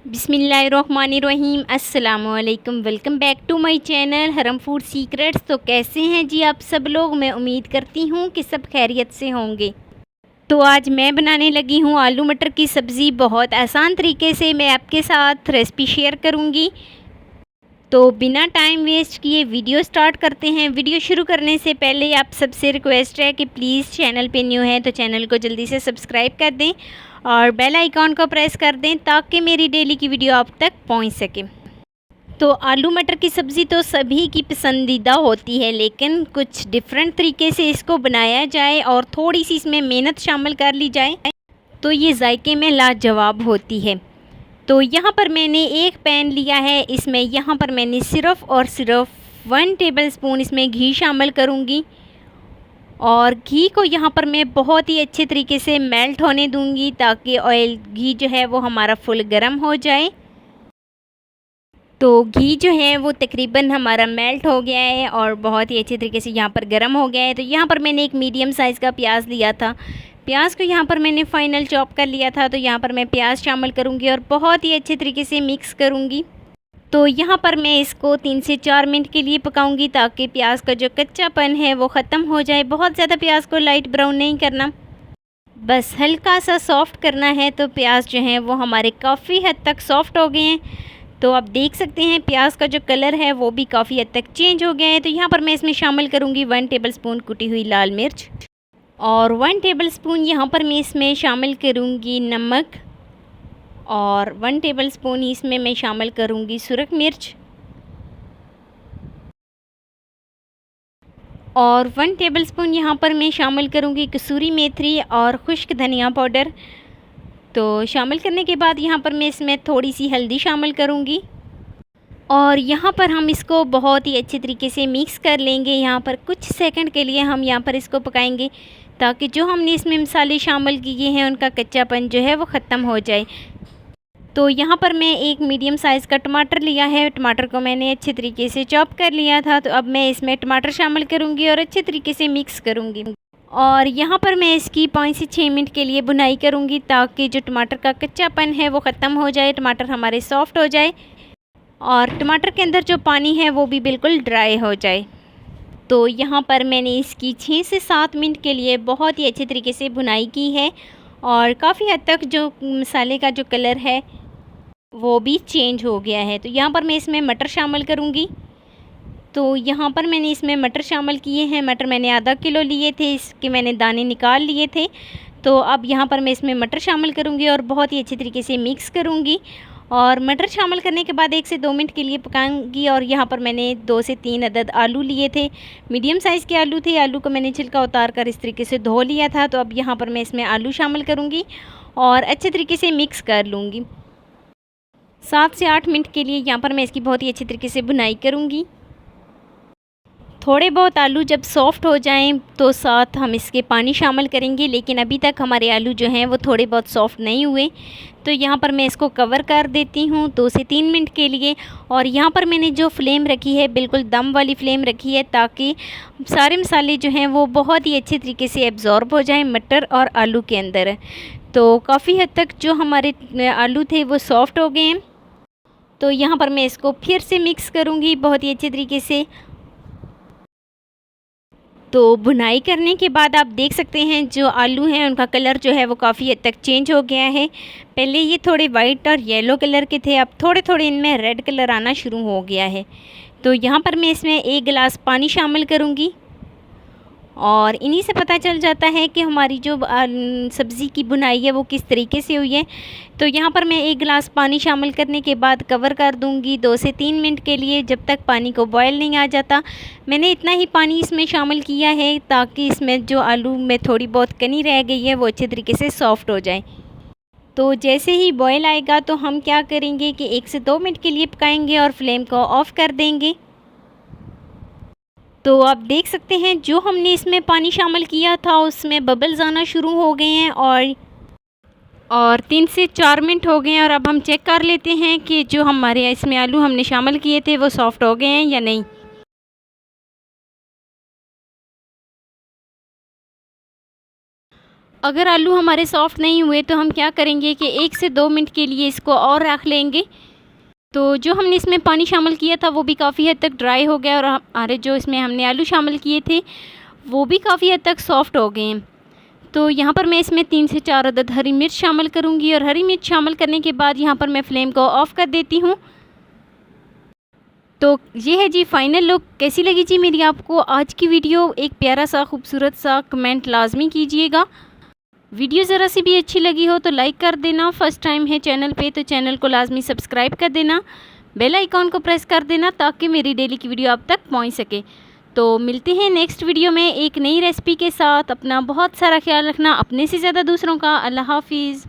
बिस्मिल्लाहिर्रहमानिर्रहीम अस्सलामुअलैकुम। Welcome back to my channel Haram food secrets. तो कैसे हैं जी आप सब लोग? मैं उम्मीद करती हूँ कि सब खैरियत से होंगे। तो आज मैं बनाने लगी हूँ आलू मटर की सब्ज़ी। बहुत आसान तरीके से मैं आपके साथ रेसिपी शेयर करूँगी। तो बिना टाइम वेस्ट किए वीडियो स्टार्ट करते हैं। वीडियो शुरू करने से पहले आप सबसे रिक्वेस्ट है कि प्लीज़ चैनल पे न्यू है तो चैनल को जल्दी से सब्सक्राइब कर दें और बेल आइकॉन को प्रेस कर दें ताकि मेरी डेली की वीडियो आप तक पहुंच सके। तो आलू मटर की सब्ज़ी तो सभी की पसंदीदा होती है, लेकिन कुछ डिफरेंट तरीके से इसको बनाया जाए और थोड़ी सी इसमें मेहनत शामिल कर ली जाए तो ये जायके में लाजवाब होती है। तो यहाँ पर मैंने एक पैन लिया है। इसमें यहाँ पर मैंने सिर्फ़ और सिर्फ 1 टेबलस्पून इसमें घी शामिल करूँगी और घी को यहाँ पर मैं बहुत ही अच्छे तरीके से मेल्ट होने दूँगी ताकि घी जो है वो हमारा फुल गर्म हो जाए। तो घी जो है वो तकरीबन हमारा मेल्ट हो गया है और बहुत ही अच्छे तरीके से यहाँ पर गर्म हो गया है। तो यहाँ पर मैंने एक मीडियम साइज़ का प्याज लिया था। प्याज को यहाँ पर मैंने फ़ाइनल चॉप कर लिया था। तो यहाँ पर मैं प्याज शामिल करूँगी और बहुत ही अच्छे तरीके से मिक्स करूँगी। तो यहाँ पर मैं इसको 3 से 4 मिनट के लिए पकाऊंगी ताकि प्याज का जो कच्चापन है वो ख़त्म हो जाए। बहुत ज़्यादा प्याज को लाइट ब्राउन नहीं करना, बस हल्का सा सॉफ़्ट करना है। तो प्याज जो है वो हमारे काफ़ी हद तक सॉफ़्ट हो गए हैं। तो आप देख सकते हैं प्याज का जो कलर है वो भी काफ़ी हद तक चेंज हो गया है। तो यहाँ पर मैं इसमें शामिल करूँगी 1 टेबलस्पून कुटी हुई लाल मिर्च और 1 टेबलस्पून यहाँ पर मैं इसमें शामिल करूँगी नमक और 1 टेबलस्पून इसमें मैं शामिल करूँगी सुरख मिर्च और 1 टेबलस्पून यहाँ पर मैं शामिल करूँगी कसूरी मेथी और खुश्क धनिया पाउडर। तो शामिल करने के बाद यहाँ पर मैं इसमें थोड़ी सी हल्दी शामिल करूँगी और यहाँ पर हम इसको बहुत ही अच्छे तरीके से मिक्स कर लेंगे। यहाँ पर कुछ सेकंड के लिए हम यहाँ पर इसको पकाएंगे ताकि जो हमने इसमें मसाले शामिल किए हैं उनका कच्चापन जो है वो ख़त्म हो जाए। तो यहाँ पर मैं एक मीडियम साइज़ का टमाटर लिया है। टमाटर को मैंने अच्छे तरीके से चॉप कर लिया था। तो अब मैं इसमें टमाटर शामिल करूँगी और अच्छे तरीके से मिक्स करूँगी और यहाँ पर मैं इसकी 5 से 6 मिनट के लिए भुनाई करूँगी ताकि जो टमाटर का कच्चापन है वो ख़त्म हो जाए, टमाटर हमारे सॉफ्ट हो जाए और टमाटर के अंदर जो पानी है वो भी बिल्कुल ड्राई हो जाए। तो यहाँ पर मैंने इसकी 6 से 7 मिनट के लिए बहुत ही अच्छे तरीके से भुनाई की है और काफ़ी हद तक जो मसाले का जो कलर है वो भी चेंज हो गया है। तो यहाँ पर मैं इसमें मटर शामिल करूँगी। तो यहाँ पर मैंने इसमें मटर शामिल किए हैं। मटर मैंने आधा किलो लिए थे, इसके मैंने दाने निकाल लिए थे। तो अब यहाँ पर मैं इसमें मटर शामिल करूँगी और बहुत ही अच्छे तरीके से मिक्स करूँगी और मटर शामिल करने के बाद 1 से 2 मिनट के लिए पकाऊंगी। और यहाँ पर मैंने 2 से 3 अदद आलू लिए थे, मीडियम साइज़ के आलू थे। आलू को मैंने छिलका उतार कर इस तरीके से धो लिया था। तो अब यहाँ पर मैं इसमें आलू शामिल करूँगी और अच्छे तरीके से मिक्स कर लूँगी। 7 से 8 मिनट के लिए यहाँ पर मैं इसकी बहुत ही अच्छी तरीके से भुनाई करूँगी। थोड़े बहुत आलू जब सॉफ़्ट हो जाएं तो साथ हम इसके पानी शामिल करेंगे, लेकिन अभी तक हमारे आलू जो हैं वो थोड़े बहुत सॉफ़्ट नहीं हुए। तो यहाँ पर मैं इसको कवर कर देती हूँ 2 से 3 मिनट के लिए। और यहाँ पर मैंने जो फ्लेम रखी है बिल्कुल दम वाली फ्लेम रखी है ताकि सारे मसाले जो हैं वो बहुत ही अच्छे तरीके से एब्ज़ॉर्ब हो जाएँ मटर और आलू के अंदर। तो काफ़ी हद तक जो हमारे आलू थे वो सॉफ़्ट हो गए हैं। तो यहाँ पर मैं इसको फिर से मिक्स करूँगी बहुत ही अच्छे तरीके से। तो भुनाई करने के बाद आप देख सकते हैं जो आलू हैं उनका कलर जो है वो काफ़ी हद तक चेंज हो गया है। पहले ये थोड़े वाइट और येलो कलर के थे, अब थोड़े थोड़े इनमें रेड कलर आना शुरू हो गया है। तो यहाँ पर मैं इसमें 1 गिलास पानी शामिल करूँगी और इन्हीं से पता चल जाता है कि हमारी जो सब्ज़ी की बुनाई है वो किस तरीके से हुई है। तो यहाँ पर मैं 1 गिलास पानी शामिल करने के बाद कवर कर दूँगी 2 से 3 मिनट के लिए, जब तक पानी को बॉयल नहीं आ जाता। मैंने इतना ही पानी इसमें शामिल किया है ताकि इसमें जो आलू में थोड़ी बहुत कनी रह गई है वो अच्छे तरीके से सॉफ़्ट हो जाए। तो जैसे ही बॉयल आएगा तो हम क्या करेंगे कि 1 से 2 मिनट के लिए पकाएंगे और फ्लेम को ऑफ़ कर देंगे। तो आप देख सकते हैं जो हमने इसमें पानी शामिल किया था उसमें बबल्स आना शुरू हो गए हैं और 3 से 4 मिनट हो गए हैं। और अब हम चेक कर लेते हैं कि जो हमारे इसमें आलू हमने शामिल किए थे वो सॉफ़्ट हो गए हैं या नहीं। अगर आलू हमारे सॉफ़्ट नहीं हुए तो हम क्या करेंगे कि 1 से 2 मिनट के लिए इसको और रख लेंगे। तो जो हमने इसमें पानी शामिल किया था वो भी काफ़ी हद तक ड्राई हो गया और हमारे जो इसमें हमने आलू शामिल किए थे वो भी काफ़ी हद तक सॉफ़्ट हो गए हैं। तो यहाँ पर मैं इसमें 3 से 4 अदद हरी मिर्च शामिल करूँगी और हरी मिर्च शामिल करने के बाद यहाँ पर मैं फ्लेम को ऑफ़ कर देती हूँ। तो ये है जी फ़ाइनल लुक। कैसी लगी जी मेरी आपको आज की वीडियो? एक प्यारा सा खूबसूरत सा कमेंट लाजमी कीजिएगा। वीडियो ज़रा सी भी अच्छी लगी हो तो लाइक कर देना। फ़र्स्ट टाइम है चैनल पे तो चैनल को लाजमी सब्सक्राइब कर देना। बेल आइकॉन को प्रेस कर देना ताकि मेरी डेली की वीडियो आप तक पहुंच सके। तो मिलते हैं नेक्स्ट वीडियो में एक नई रेसिपी के साथ। अपना बहुत सारा ख्याल रखना, अपने से ज़्यादा दूसरों का। अल्लाह हाफिज़।